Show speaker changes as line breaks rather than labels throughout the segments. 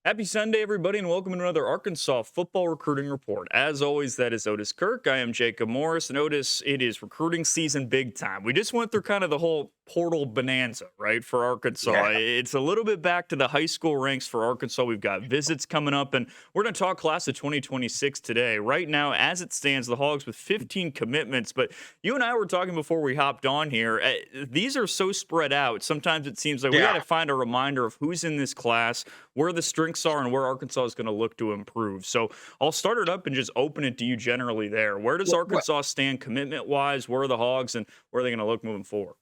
Happy Sunday, everybody, and welcome to another Arkansas football recruiting report. As always, that is Otis Kirk. I am Jacob Morris. And Otis, it is recruiting season big time. We just went through kind of the whole portal bonanza, right, for Arkansas.
Yeah.
It's a little bit back to the high school ranks for Arkansas. We've got visits coming up, and we're going to talk class of 2026 today. Right now, as it stands, the Hogs with 15 commitments. But you and I were talking before we hopped on here. These are so spread out. Sometimes it seems like we got
Yeah.
to find a reminder of who's in this class, where the strengths are, and where Arkansas is going to look to improve. So I'll start it up and just open it to you generally there. Where does
Well,
Arkansas stand commitment wise? Where are the Hogs, and where are they going to look moving forward?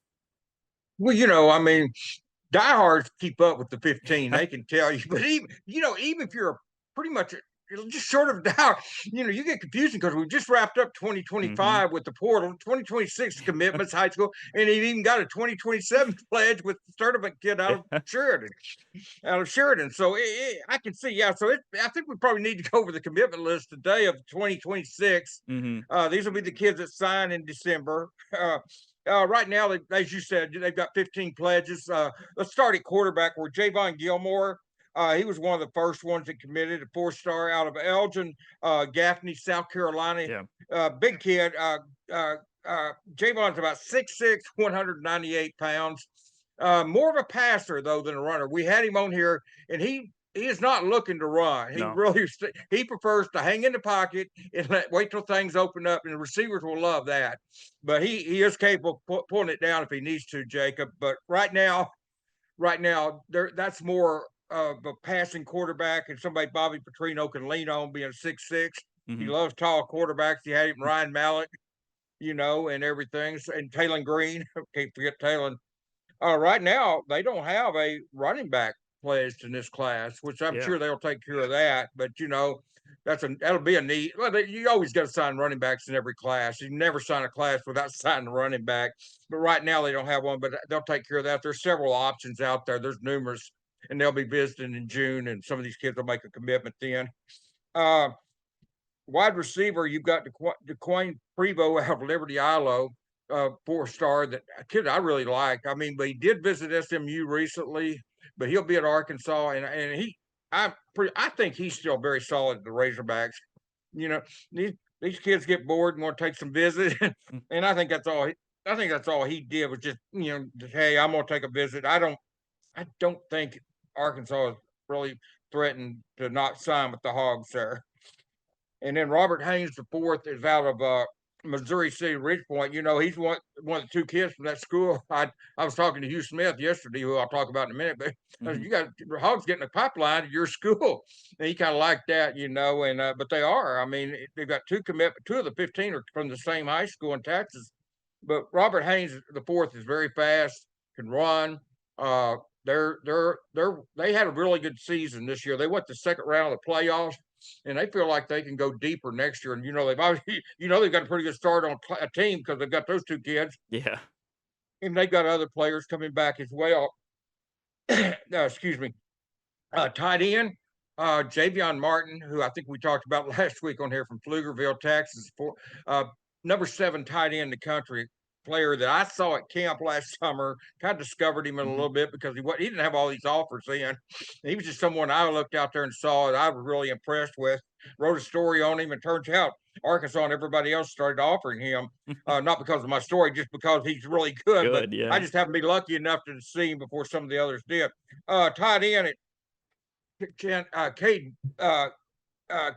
I mean, diehards keep up with the 15. They can tell you, but even if you're pretty much just short of die, you get confusing because we just wrapped up
Hmm.
2025 with the portal, 2026 commitments, high school, and he even got a 2027 pledge with the tournament kid out of Sheridan. So I can see, yeah. So I think we probably need to go over the commitment list today of 2026.
Hmm.
These will be the kids that sign in December. Right now, as you said, they've got 15 pledges. Let's start at quarterback, where Javon Gilmore. He was one of the first ones that committed, a four-star out of Elgin, Gaffney, South Carolina.
Yeah.
Big kid. Javon's about 6'6", 198 pounds. More of a passer though than a runner. We had him on here, and he is not looking to run. He
No.
really he prefers to hang in the pocket and wait till things open up, and the receivers will love that. But he is capable of pulling it down if he needs to, Jacob. But right now, that's more of a passing quarterback and somebody Bobby Petrino can lean on, being 6'6". He
Hmm.
loves tall quarterbacks. He had him Ryan Mallett, and everything. And Talon Green, can't forget Talon. Right now, they don't have a running back pledged in this class, which I'm
Yeah.
sure they'll take care of that. But that'll be a need. Well, you always got to sign running backs in every class. You never sign a class without signing a running back. But right now they don't have one, but they'll take care of that. There's several options out there. There's numerous, and they'll be visiting in June, and some of these kids will make a commitment then. Uh, Wide receiver, you've got DeQuane Prevo out of Liberty Ilo, four-star, that a kid I really like. I mean, but he did visit SMU recently, but he'll be at Arkansas, and I think he's still very solid at the Razorbacks. You know, these kids get bored and want to take some visit, and I think that's all. I think that's all he did was just hey, I'm gonna take a visit. I don't think Arkansas is really threatened to not sign with the Hogs there. And then Robert Haynes the fourth is out of Missouri City Ridgepoint. He's one of the two kids from that school. I was talking to Hugh Smith yesterday, who I'll talk about in a minute. But I said,
Hmm.
you got Hogs getting a pipeline to your school, and he kind of liked that, And but they are. I mean, they've got two of the 15 are from the same high school in Texas. But Robert Haynes the fourth is very fast, can run. Uh, they had a really good season this year. They went the second round of the playoffs, and they feel like they can go deeper next year. And they've obviously, they've got a pretty good start on a team because they've got those two kids,
Yeah.
and they've got other players coming back as well. Excuse me. Tight end, Javion Martin, who I think we talked about last week on here from Pflugerville, Texas, for number 7 tight end in the country. Player that I saw at camp last summer, kind of discovered him in a
Hmm.
little bit because he didn't have all these offers in. He was just someone I looked out there and saw that I was really impressed with. Wrote a story on him, and turns out Arkansas and everybody else started offering him, not because of my story, just because he's really good. But
Good.
I
Yeah.
just happened to be lucky enough to see him before some of the others did. Tight end,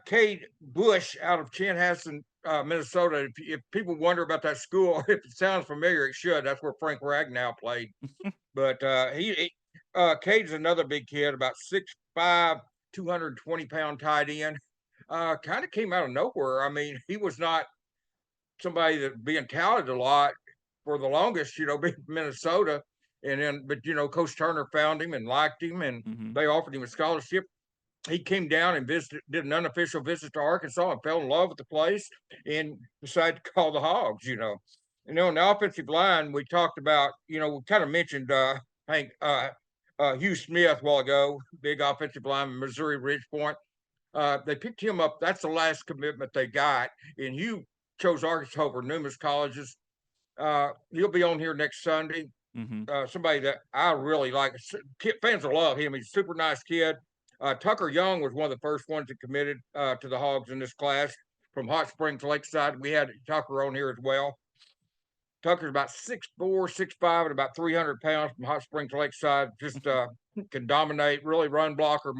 Cade Bush out of Chanhassen, Minnesota. If people wonder about that school, if it sounds familiar, it should. That's where Frank Ragnow played. But Cade's another big kid, about 6'5", 220-pound tight end. Kind of came out of nowhere. I mean, he was not somebody that being touted a lot for the longest, being from Minnesota. But Coach Turner found him and liked him, and
Hmm.
they offered him a scholarship. He came down and did an unofficial visit to Arkansas and fell in love with the place and decided to call the Hogs. In the offensive line, we talked about, we kind of mentioned Hank Hugh Smith a while ago, big offensive lineman, Missouri Ridgepoint. They picked him up. That's the last commitment they got, and Hugh chose Arkansas over numerous colleges. He'll be on here next Sunday.
Hmm.
Somebody that I really like. Fans will love him. He's a super nice kid. Tucker Young was one of the first ones that committed to the Hogs in this class from Hot Springs Lakeside. We had Tucker on here as well. Tucker's about 6'4", 6'5", and about 300 pounds from Hot Springs Lakeside. Just can dominate, really run blocker,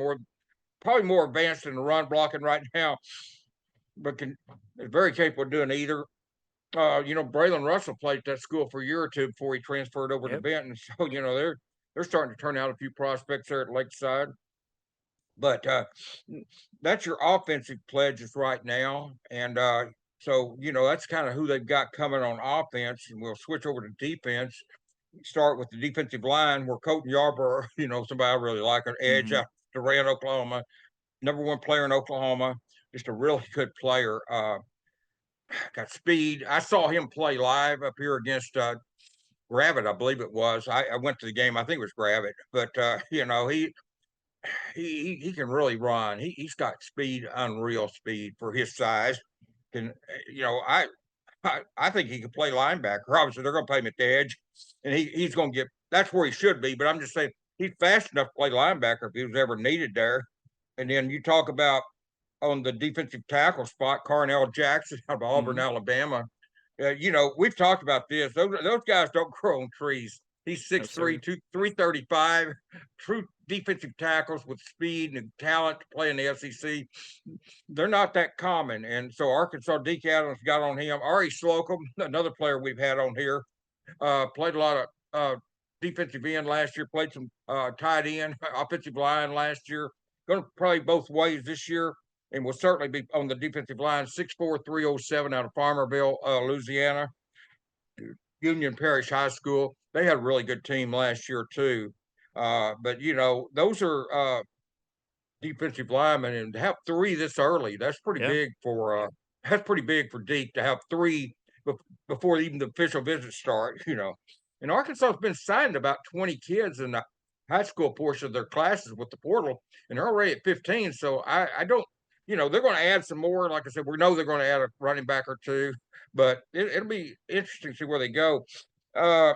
probably more advanced in the run blocking right now, but is very capable of doing either. Braylon Russell played at that school for a year or two before he transferred over to
Yep.
Benton. So, they're starting to turn out a few prospects there at Lakeside. But that's your offensive pledges right now. And so, that's kind of who they've got coming on offense. And we'll switch over to defense. Start with the defensive line where Colton Yarborough, somebody I really like, an edge
Mm-hmm.
out of Durant, Oklahoma, number one player in Oklahoma, just a really good player. Got speed. I saw him play live up here against Gravett, I believe it was. I went to the game. I think it was Gravett, but he can really run. He's got speed, unreal speed for his size. Can I think he can play linebacker. Obviously, they're going to play him at the edge, and he's going to get. That's where he should be. But I'm just saying he's fast enough to play linebacker if he was ever needed there. And then you talk about on the defensive tackle spot, Carnell Jackson out of Auburn,
Mm-hmm.
Alabama. We've talked about this. Those guys don't grow on trees. He's
No,
6'3",
sir.
335, true defensive tackles with speed and talent to play in the SEC. They're not that common. And so Arkansas, Deke Adams got on him. Ari Slocum, another player we've had on here, played a lot of defensive end last year, played some tight end, offensive line last year. Going to play both ways this year and will certainly be on the defensive line, 6'4", 307 out of Farmerville, Louisiana, Union Parish High School. They had a really good team last year too. But those are defensive linemen, and to have three this early, that's pretty
Yeah.
big for Deke to have three before even the official visits start. And Arkansas has been signing about 20 kids in the high school portion of their classes with the portal, and they're already at 15. So I don't, they're going to add some more. Like I said, we know they're going to add a running back or two, but it'll be interesting to see where they go. Uh,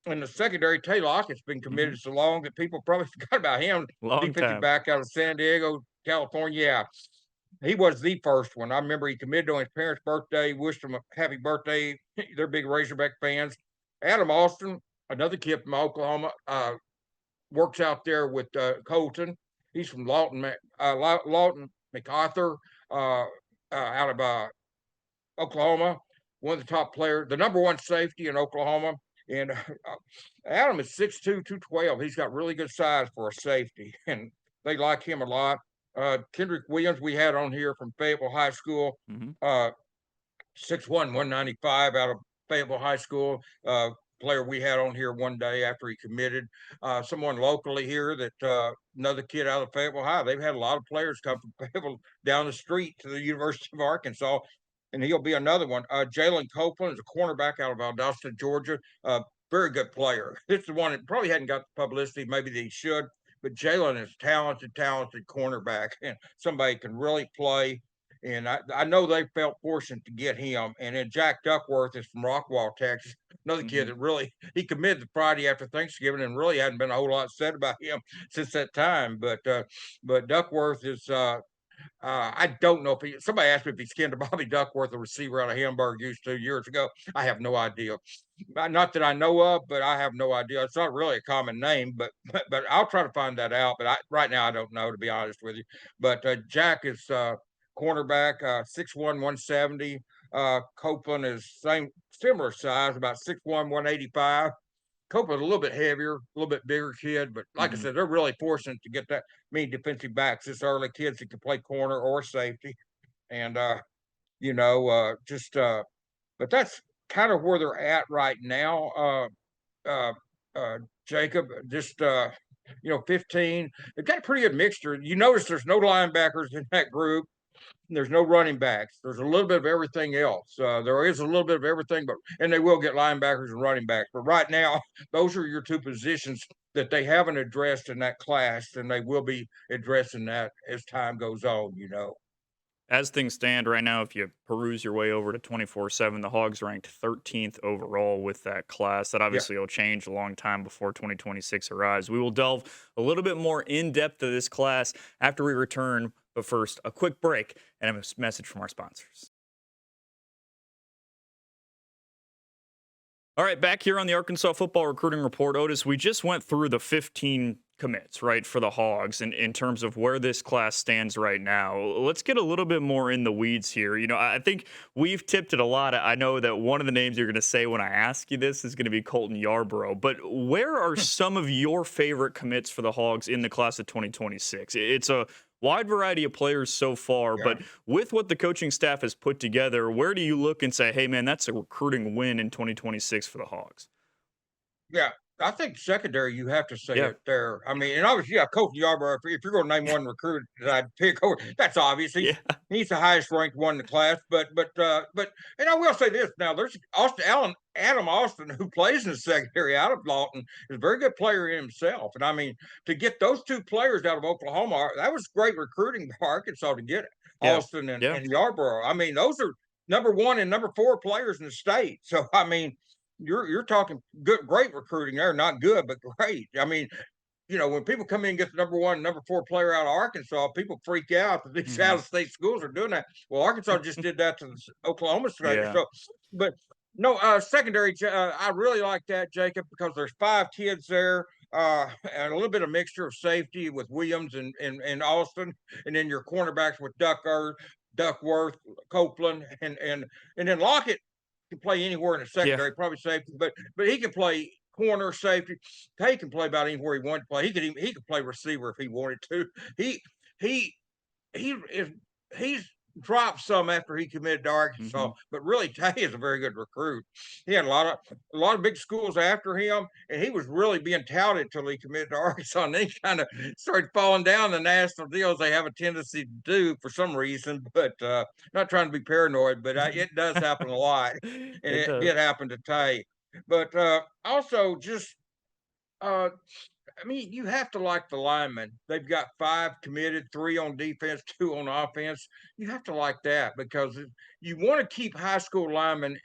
in the secondary, Tay Lockett's been
Mm-hmm.
committed so long that people probably forgot about him.
Long
Defensive
time.
back out of San Diego, California. Yeah, he was the first one. I remember he committed on his parents' birthday, wished him a happy birthday. They're big Razorback fans. Adam Austin, another kid from Oklahoma, works out there with Colton. He's from Lawton MacArthur, out of Oklahoma. One of the top players, the number one safety in Oklahoma. And Adam is 6'2", 212. He's got really good size for a safety, and they like him a lot. Kendrick Williams, we had on here from Fayetteville High School,
Mm-hmm.
6'1", 195 out of Fayetteville High School. Player we had on here one day after he committed. Someone locally here that another kid out of Fayetteville High. They've had a lot of players come from Fayetteville down the street to the University of Arkansas, and he'll be another one. Jalen Copeland is a cornerback out of Valdosta, Georgia. Very good player. This is the one that probably hadn't got the publicity maybe that he should, but Jalen is talented cornerback, and somebody can really play. And I know they felt fortunate to get him. And then Jack Duckworth is from Rockwall, Texas. Another kid
Mm-hmm.
that really he committed the Friday after Thanksgiving, and really hadn't been a whole lot said about him since that time. But Duckworth is I don't know if somebody asked me if he skinned a Bobby Duckworth, a receiver out of Hamburg used 2 years ago. I have no idea. Not that I know of, but I have no idea. It's not really a common name, but I'll try to find that out. But right now I don't know, to be honest with you. But Jack is cornerback, 6'1", 170. Copeland is similar size, about 6'1", 185. Copeland's a little bit heavier, a little bit bigger kid, but like I
Mm-hmm.
said, they're really fortunate to get that many defensive backs this early, kids that can play corner or safety. And but that's kind of where they're at right now. Uh, Jacob, just 15. They've got a pretty good mixture. You notice there's no linebackers in that group. There's no running backs. There's a little bit of everything else. There is a little bit of everything, and they will get linebackers and running backs. But right now, those are your two positions that they haven't addressed in that class, and they will be addressing that as time goes on.
As things stand right now, if you peruse your way over to 24/7, the Hogs ranked 13th overall with that class. That
Yeah.
obviously will change a long time before 2026 arrives. We will delve a little bit more in depth to this class after we return. But first, a quick break and a message from our sponsors. All right, back here on the Arkansas Football Recruiting Report, Otis, we just went through the 15 commits, right, for the Hogs in terms of where this class stands right now. Let's get a little bit more in the weeds here. I think we've tipped it a lot. I know that one of the names you're going to say when I ask you this is going to be Colton Yarborough, but where are some of your favorite commits for the Hogs in the class of 2026? It's a wide variety of players so far,
Yeah.
but with what the coaching staff has put together, where do you look and say, hey, man, that's a recruiting win in 2026 for the Hogs?
Yeah, I think secondary, you have to say
Yeah.
it there. I mean, and obviously, yeah, Coach Yarborough, if you're going to name one recruit that I'd pick, that's obvious.
Yeah.
He's the highest ranked one in the class. But, and I will say this now: there's Adam Austin, who plays in the secondary out of Lawton, is a very good player himself. And I mean, to get those two players out of Oklahoma, that was great recruiting by Arkansas to get
Yeah.
Austin
Yeah.
and Yarborough. I mean, those are number one and number four players in the state. So I mean, you're talking great recruiting there, not good, but great. I mean, when people come in and get the number one, number four player out of Arkansas, people freak out that these out
Hmm.
of state schools are doing that. Well, Arkansas just did that to the Oklahoma State.
Yeah.
So, but no, secondary, I really like that, Jacob, because there's five kids there. And a little bit of mixture of safety with Williams and Austin, and then your cornerbacks with Duckworth, Copeland, and then Lockett can play anywhere in the
Yeah.
secondary, probably safety, but he can play corner, safety. He can play about anywhere he wanted to play. He could play receiver if he wanted to. He he he is he's dropped some after he committed to Arkansas,
Hmm.
but really Tay is a very good recruit. He had a lot of big schools after him, and he was really being touted till he committed to Arkansas, and then he kind of started falling down the national deals they have a tendency to do for some reason. But not trying to be paranoid, but it does happen a lot, and
It
it
does.
did happen to Tay. But also just uh, I mean, you have to like the linemen. They've got five committed, three on defense, two on offense. You have to like that because you want to keep high school linemen,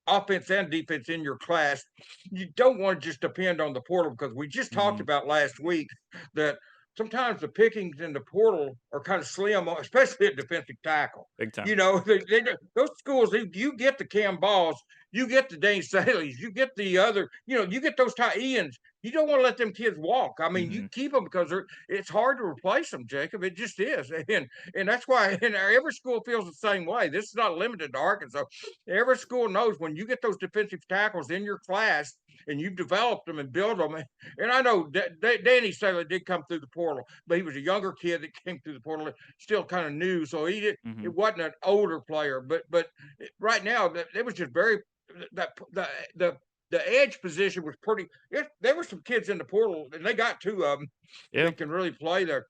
offense and defense, in your class. You don't want to just depend on the portal because we just talked
Hmm.
about last week that sometimes the pickings in the portal are kind of slim, especially at defensive tackle.
Big time.
You know, those schools, you get the Cam Balls, you get the Dane Staley's, you get the other, you get those Ty Ians. You don't want to let them kids walk. I mean, you
Hmm.
keep them because it's hard to replace them, Jacob. It just is, and that's why. And every school feels the same way. This is not limited to Arkansas. Every school knows when you get those defensive tackles in your class and you've developed them and built them. And I know Danny Staley did come through the portal, but he was a younger kid that came through the portal, still kind of new. So he did. It
Hmm.
wasn't an older player, but right now it was just very that the edge position was pretty. There were some kids in the portal, and they got two of them
Yeah.
that can really play there.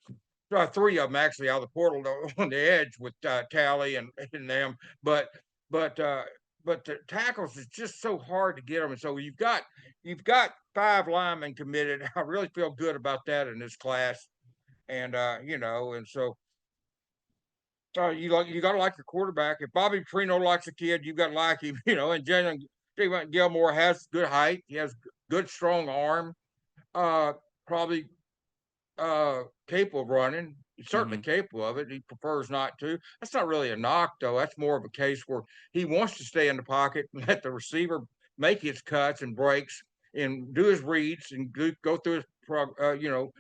Three of them actually out of the portal on the edge with Tally and them. But but uh, but the tackles is just so hard to get them, and so you've got five linemen committed. I really feel good about that in this class, and and so you got to like your quarterback. If Bobby Petrino likes a kid, you got to like him. And Jalen Gilmore has good height. He has good strong arm. Probably capable of running. He's certainly
Hmm.
capable of it. He prefers not to. That's not really a knock, though. That's more of a case where he wants to stay in the pocket, let the receiver make his cuts and breaks, and do his reads and go through his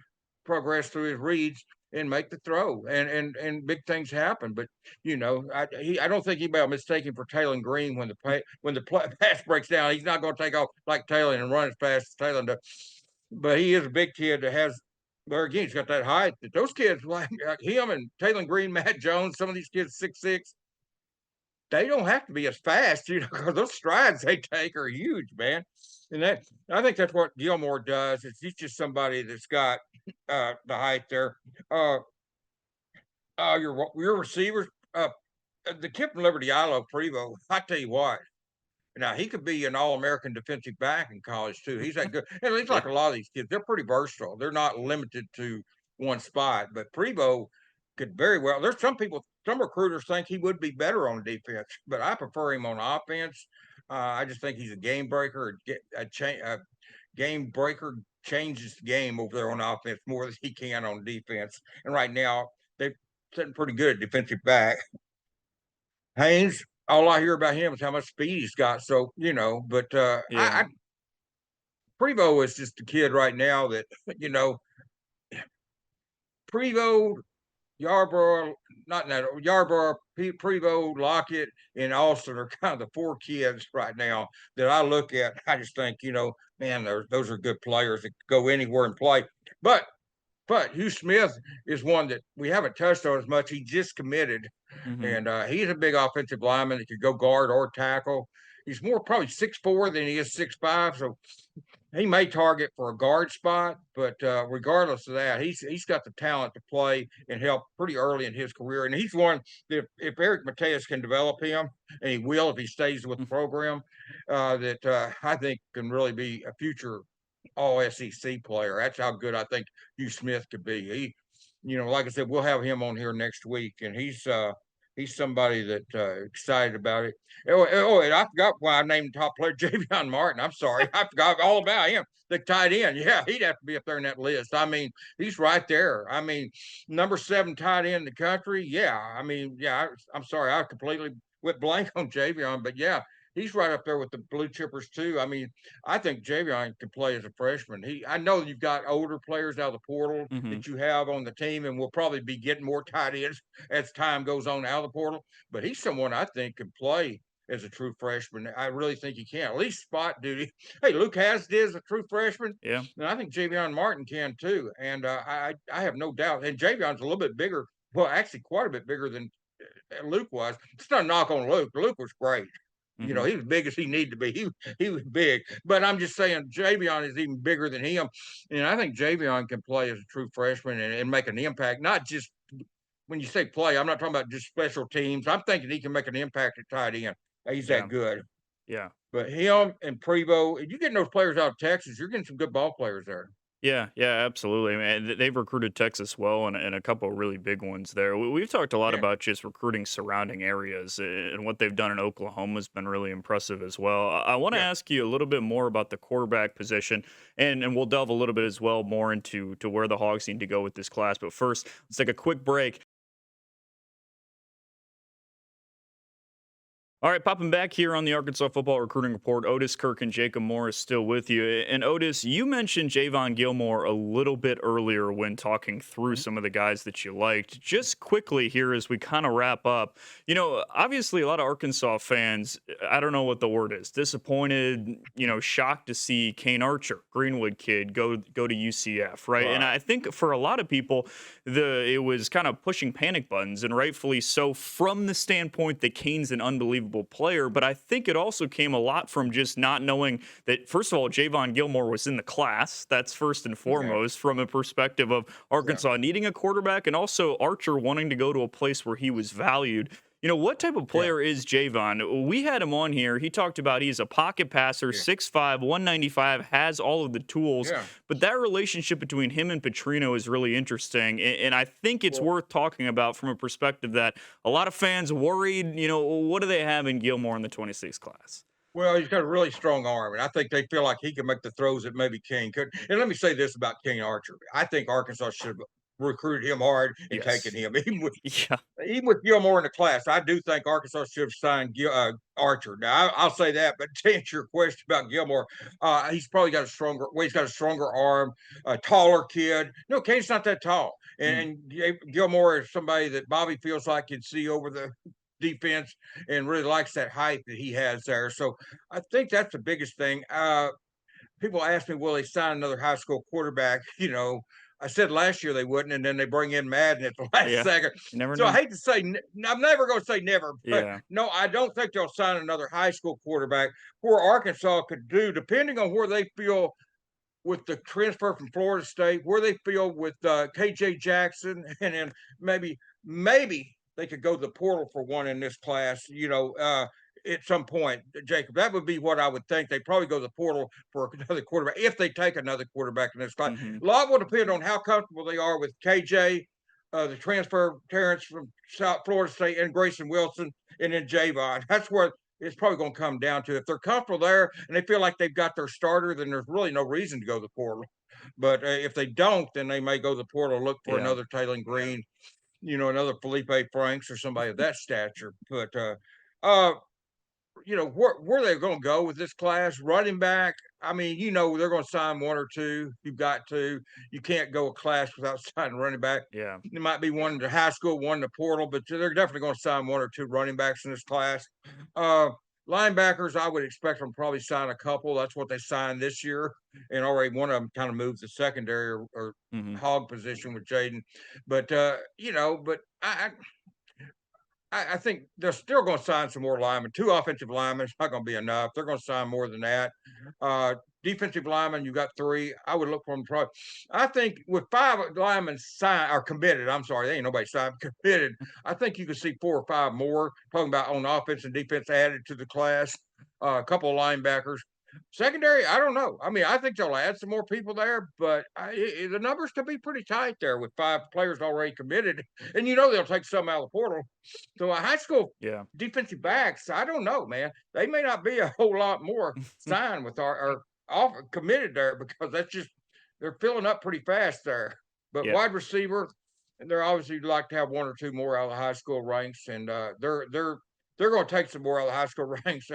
progress through his reads and make the throw, and big things happen. But I don't think anybody will mistake him for Taylor Green when the pass breaks down. He's not going to take off like Taylor and run as fast as Taylor does. But he is a big kid that has. There again, he's got that height. That those kids like him and Taylor Green, Matt Jones, some of these kids 6'6", they don't have to be as fast, because those strides they take are huge, man. And I think that's what Gilmore does. He's just somebody that's got the height there. Uh, your receivers, the kid from Liberty, Ilo Prevo. I tell you what, now he could be an All-American defensive back in college too. He's that good. And it's
Yeah.
like a lot of these kids. They're pretty versatile. They're not limited to one spot. But Prevo, could very well. There's some people, some recruiters think he would be better on defense, but I prefer him on offense. I just think he's a game breaker, a game breaker, changes the game over there on offense more than he can on defense. And right now, they're sitting pretty good at defensive back. Haynes, all I hear about him is how much speed he's got. So, but
Yeah.
Prevo is just a kid right now that, you know, Prevo, Yarborough, not that Yarborough, Prevo, Lockett, and Austin are kind of the four kids right now that I look at. I just think, man, those are good players that go anywhere and play. But Hugh Smith is one that we haven't touched on as much. He just committed,
Hmm.
and he's a big offensive lineman that could go guard or tackle. He's more probably 6'4" than he is 6'5", so he may target for a guard spot, but regardless of that, he's got the talent to play and help pretty early in his career. And he's one that if Eric Mateus can develop him, and he will if he stays with the program, that I think can really be a future All SEC player. That's how good I think Hugh Smith could be. Like I said, we'll have him on here next week, and he's somebody that excited about it. And I forgot why I named top player Javion Martin. I'm sorry, I forgot all about him. The tight end, yeah, he'd have to be up there in that list. I mean, he's right there. I mean, number 7 tight end in the country. Yeah, I mean, yeah. I'm sorry, I completely went blank on Javion, but yeah, he's right up there with the blue chippers too. I mean, I think Javion can play as a freshman. I know you've got older players out of the portal
Hmm.
that you have on the team, and we'll probably be getting more tight ends as time goes on out of the portal. But he's someone I think can play as a true freshman. I really think he can, at least spot duty. Hey, Luke Haslett is a true freshman,
Yeah.
and I think Javion Martin can too. And I have no doubt. And Javion's a little bit bigger. Well, actually, quite a bit bigger than Luke was. It's not a knock on Luke. Luke was great.
Hmm.
He was big as he needed to be. He was big, but I'm just saying Javion is even bigger than him, and I think Javion can play as a true freshman and make an impact. Not just when you say play, I'm not talking about just special teams. I'm thinking he can make an impact at tight end. He's that
Yeah.
good.
Yeah.
But him and Prevo, if you getting those players out of Texas, you're getting some good ball players there.
Yeah, yeah, absolutely. Man, they've recruited Texas well, and a couple of really big ones there. We've talked a lot
Yeah,
about just recruiting surrounding areas, and what they've done in Oklahoma has been really impressive as well. I want to
yeah.
ask you a little bit more about the quarterback position, and we'll delve a little bit as well more into where the Hogs need to go with this class. But first, let's take a quick break. All right, popping back here on the Arkansas Football Recruiting Report, Otis Kirk and Jacob Morris still with you. And Otis, you mentioned Javon Gilmore a little bit earlier when talking through
Mhm.
some of the guys that you liked. Just quickly here as we kind of wrap up, obviously a lot of Arkansas fans, I don't know what the word is, disappointed, shocked to see Kane Archer, Greenwood kid, go to UCF, right? And
Right.
I think for a lot of people, it was kind of pushing panic buttons, and rightfully so, from the standpoint that Kane's an unbelievable player. But I think it also came a lot from just not knowing that, first of all, Javon Gilmore was in the class. That's first and
Yeah.
foremost, from a perspective of
Yeah.
Arkansas needing a quarterback, and also Archer wanting to go to a place where he was valued. What type of
Yeah.
player is Javon? We had him on here. He talked about he's a pocket passer,
Yeah.
6'5", 195, has all of the tools.
Yeah.
But that relationship between him and Petrino is really interesting. And I think it's
Well,
worth talking about from a perspective that a lot of fans worried, what do they have in Gilmore in the 26 class?
Well, he's got a really strong arm, and I think they feel like he can make the throws that maybe King could. And let me say this about King Archer. I think Arkansas should have recruited him hard and taken
Yes.
him.
Yeah.
Even with Gilmore in the class, I do think Arkansas should have signed Archer. Now, I'll say that, but to answer your question about Gilmore, he's probably got a stronger, well, he's got a stronger arm, a taller kid. No, Kane's not that tall.
Mm,
And Gilmore is somebody that Bobby feels like can see over the defense and really likes that height that he has there. So I think that's the biggest thing. People ask me, will they sign another high school quarterback? I said last year they wouldn't, and then they bring in Madden at the last
yeah.
second.
You never
So I
know.
hate to say, I'm never going to say never, but
Yeah.
no, I don't think they'll sign another high school quarterback. Where Arkansas could do, depending on where they feel with the transfer from Florida State, where they feel with KJ Jackson, and then maybe they could go to the portal for one in this class. At some point, Jacob. That would be what I would think. They probably go to the portal for another quarterback if they take another quarterback in this class.
Hmm.
A lot will depend on how comfortable they are with KJ. the transfer Terrence from South Florida State, and Grayson Wilson, and then Javon. That's where it's probably going to come down to. If they're comfortable there and they feel like they've got their starter, then there's really no reason to go to the portal. But if they don't, then they may go to the portal, look for
Yeah.
another Taylor Green, another Felipe Franks or somebody of that stature. But uh, where they're going to go with this class, running back. I mean, they're going to sign one or two. You've got to. You can't go a class without signing running back.
Yeah.
There might be one in the high school, one in the portal, but they're definitely going to sign one or two running backs in this class. Uh, Linebackers, I would expect them to probably sign a couple. That's what they signed this year, and already one of them kind of moved to secondary or
Hmm.
hog position with Jaden. But but I think they're still going to sign some more linemen. Two offensive linemen is not going to be enough. They're going to sign more than that. Defensive linemen, you got three. I would look for them. Probably. I think with five linemen signed or committed, I'm sorry, they ain't nobody signed committed. I think you could see four or five more. Talking about on offense and defense added to the class. A couple of linebackers. Secondary, I don't know. I mean, I think they'll add some more people there, but the numbers could be pretty tight there with five players already committed, and they'll take some out of the portal. So a high school
Yeah.
defensive backs, I don't know, man. They may not be a whole lot more signed with our off committed there because they're filling up pretty fast there. But
Yeah.
wide receiver, and they're obviously like to have one or two more out of the high school ranks, and they're going to take some more out of the high school ranks.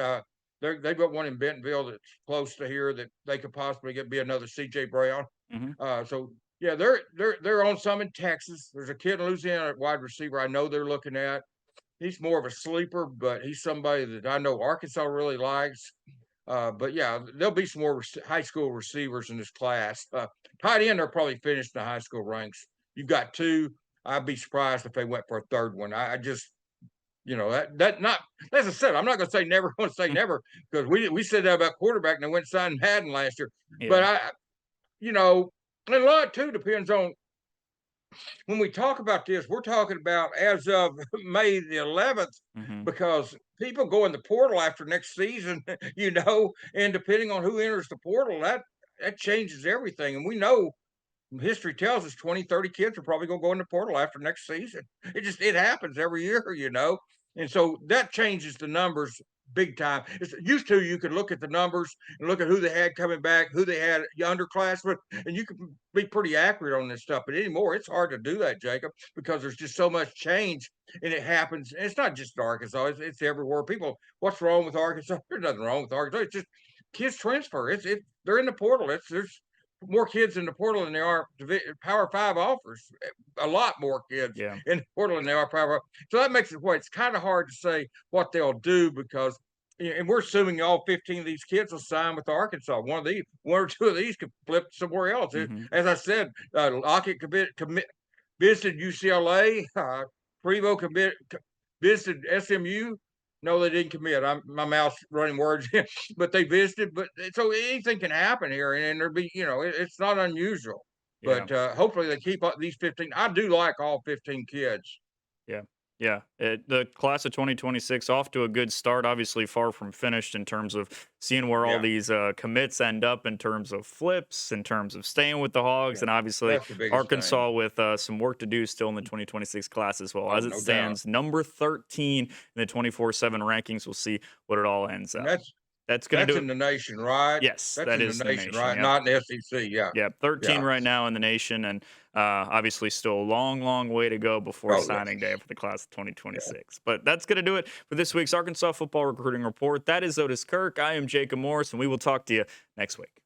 They've got one in Bentonville that's close to here that they could possibly be another C.J. Brown.
Hmm.
So yeah, they're on some in Texas. There's a kid in Louisiana at wide receiver I know they're looking at. He's more of a sleeper, but he's somebody that I know Arkansas really likes. But yeah, there'll be some more high school receivers in this class. Tight end, they're probably finished in the high school ranks. You've got two. I'd be surprised if they went for a third one. I just, that not as I said, I'm not going to say never. Going to say never because we said that about quarterback and they went and signed Haddon last year.
Yeah.
But and a lot too depends on when we talk about this, we're talking about as of May the 11th,
Hmm.
because people go in the portal after next season, and depending on who enters the portal, that changes everything. And we know history tells us 20, 30 kids are probably going to go in the portal after next season. It happens every year. And so that changes the numbers big time. It's used to you could look at the numbers and look at who they had coming back, who they had underclassmen, and you could be pretty accurate on this stuff. But anymore, it's hard to do that, Jacob, because there's just so much change, and it happens. And it's not just Arkansas; it's everywhere. People, what's wrong with Arkansas? There's nothing wrong with Arkansas. It's just kids transfer. They're in the portal. There's more kids in the portal than there are Power Five offers. A lot more kids
Yeah.
in the portal than there are Power Five. So that makes it it's kind of hard to say what they'll do because, and we're assuming all 15 of these kids will sign with Arkansas. One or two of these could flip somewhere else.
Hmm.
As I said, Lockett visited UCLA. Prevo visited SMU. No, they didn't commit. My mouth's running words, but they visited. But so anything can happen here, and there'll be, it's not unusual.
Yeah.
But hopefully they keep up these 15. I do like all 15 kids.
Yeah. Yeah. The class of 2026 off to a good start. Obviously, far from finished in terms of seeing where all
Yeah,
these commits end up in terms of flips, in terms of staying with the Hogs,
yeah,
and obviously
that's the biggest thing.
Arkansas with some work to do still in the 2026 class as well.
Oh,
As it
no doubt.
stands, number 13 in the 24/7 rankings. We'll see what it all ends
And
up. That's going to
that's
do
in
it.
the nation, right?
Yes,
That's
that
in the
is the
nation,
nation.
right?
Yep.
Not in the SEC. Yeah,
Yeah, 13
yeah.
right now in the nation, and obviously still a long, long way to go before
Oh, yes.
signing day for the class of
Yeah.
2026. But that's going to do it for this week's Arkansas Football Recruiting Report. That is Otis Kirk. I am Jacob Morris, and we will talk to you next week.